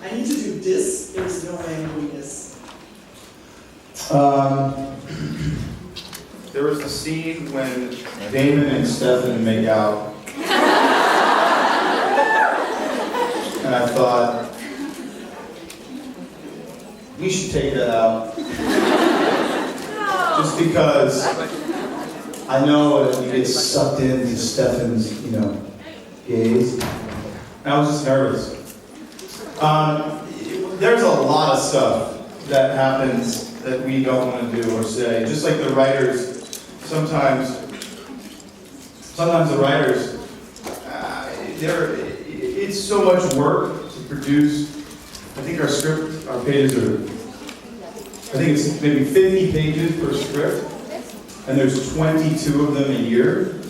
I need to do this. There's no way I'm doing this. There was the scene when Damon and Stefan make out. And I thought, we should take that out. Just because I know that you get sucked into Stefan's, gaze. And I was just nervous. There's a lot of stuff that happens that we don't want to do or say. Just like the writers, sometimes the writers, it's so much work to produce. I think our pages are, I think it's maybe 50 pages per script, and there's 22 of them a year.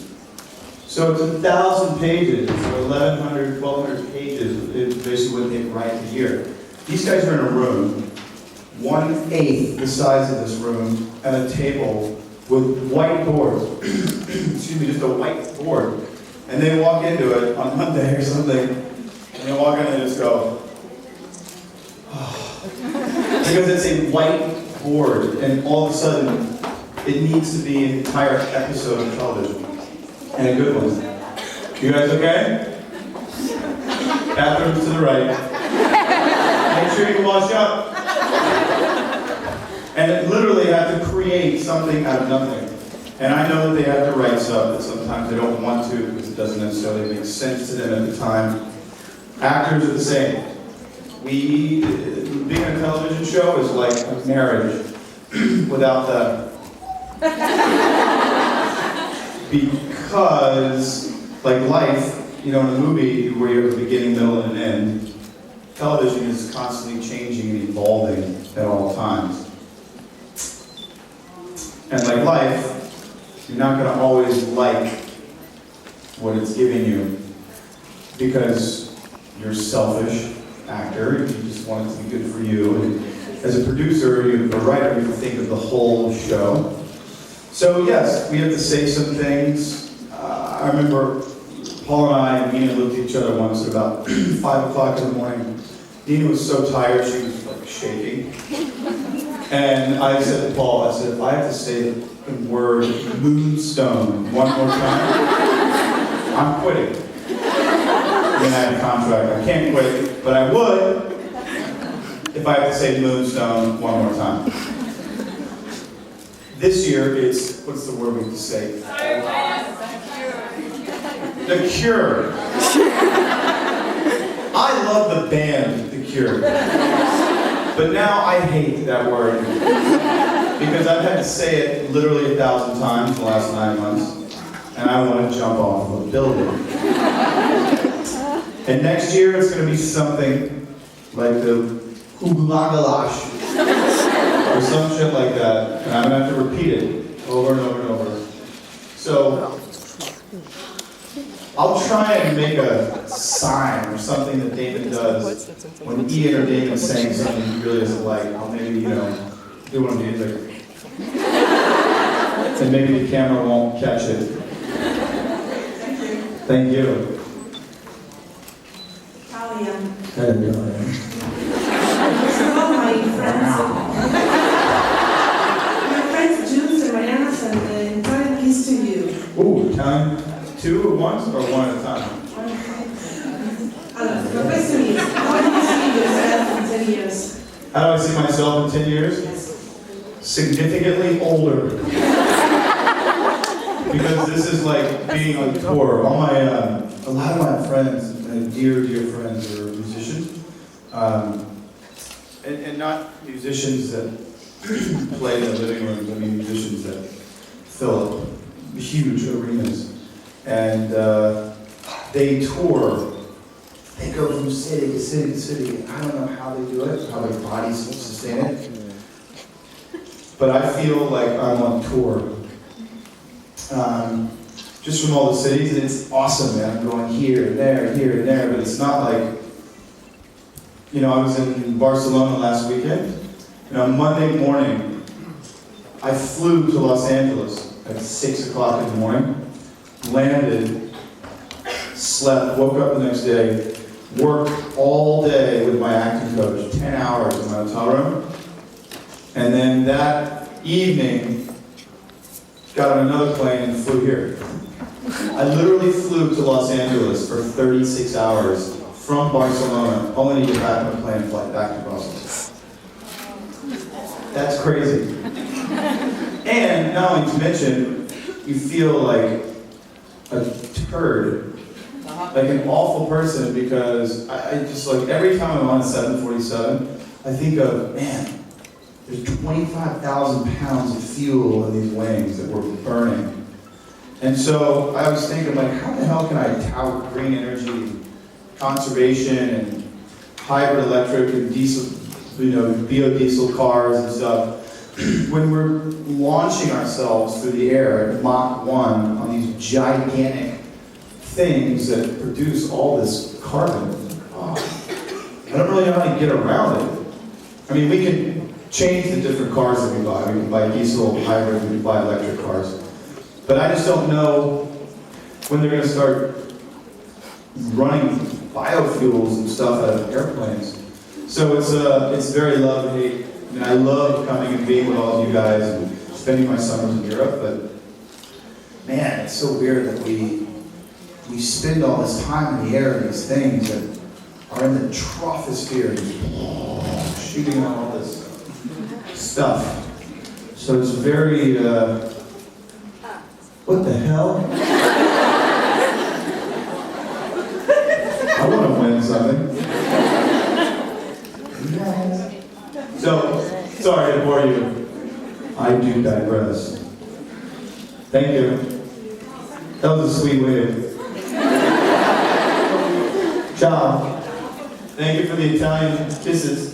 So it's 1,000 pages, or 1,100, 1,200 pages, is basically what they write a year. These guys are in a room, 1/8 the size of this room, and a table with whiteboards, excuse me, just a whiteboard. And they walk into it on Monday or something, and they walk in and just go, oh. Because it's a whiteboard, and all of a sudden, it needs to be an entire episode of television. And a good one. You guys okay? Bathrooms to the right. Make sure you wash up. And literally have to create something out of nothing. And I know that they have to write stuff that sometimes they don't want to because it doesn't necessarily make sense to them at the time. Actors are the same. Being a television show is like a marriage without the... Because, like life, in a movie where you have a beginning, middle, and an end, television is constantly changing and evolving at all times. And like life, you're not going to always like what it's giving you because you're a selfish actor, you just want it to be good for you. And as a producer, a writer, you think of the whole show. So yes, we have to say some things. I remember Paul and I and Nina looked at each other once at about 5 o'clock in the morning. Nina was so tired, she was like shaking. And I said to Paul, I said, if I have to say the word Moonstone one more time, I'm quitting. And I had a contract, I can't quit, but I would if I have to say Moonstone one more time. This year it's, what's the word we have to say? The Cure. I love the band, The Cure. But now I hate that word. Because I've had to say it literally 1,000 times in the last 9 months. And I want to jump off of a building. And next year it's going to be something like the Ooglaggalash. Or some shit like that, and I'm gonna have to repeat it over and over and over. So, I'll try and make a sign or something that David does when Ian or David's saying something he really doesn't like. I'll maybe, do one of these, like, and maybe the camera won't catch it. Thank you. Talia. Hello. All my friends. And Italian kiss to you. Ooh, Italian 2 at once or 1 at a time? The question is, how do you see yourself in 10 years? How do I see myself in 10 years? Yes. Significantly older. Because this is like being on tour. A lot of my friends, dear friends, are musicians. And not musicians that play in the living rooms, I mean musicians that fill up huge arenas. And they tour. They go from city to city to city. I don't know how they do it, how their bodies sustain it. But I feel like I'm on tour. Just from all the cities, and it's awesome, man. I'm going here and there, but it's not like, I was in Barcelona last weekend. Monday morning, I flew to Los Angeles at 6 o'clock in the morning, landed, slept, woke up the next day, work all day with my acting coach, 10 hours in my hotel room, and then that evening, got on another plane and flew here. I literally flew to Los Angeles for 36 hours from Barcelona, only to get back on a plane and fly back to Brussels. That's crazy. And not only to mention, you feel like a turd, like an awful person, because I just like, every time I'm on a 747, I think of, man, there's 25,000 pounds of fuel in these wings that we're burning. And so I was thinking, like, how the hell can I tout green energy, conservation, and hybrid electric and diesel, biodiesel cars and stuff, when we're launching ourselves through the air at Mach 1 on these gigantic things that produce all this carbon. Oh, I don't really know how to get around it. I mean, we can change the different cars that we buy. We can buy diesel, hybrid, we can buy electric cars. But I just don't know when they're going to start running biofuels and stuff out of airplanes. So it's very love-hate. I mean, I love coming and being with all of you guys and spending my summers in Europe, but man, it's so weird that we spend all this time in the air in these things that are in the troposphere, shooting out all this stuff. So it's very, what the hell? I want to win something. So, sorry to bore you. I do digress. Thank you. That was a sweet way. Ciao. Thank you for the Italian kisses.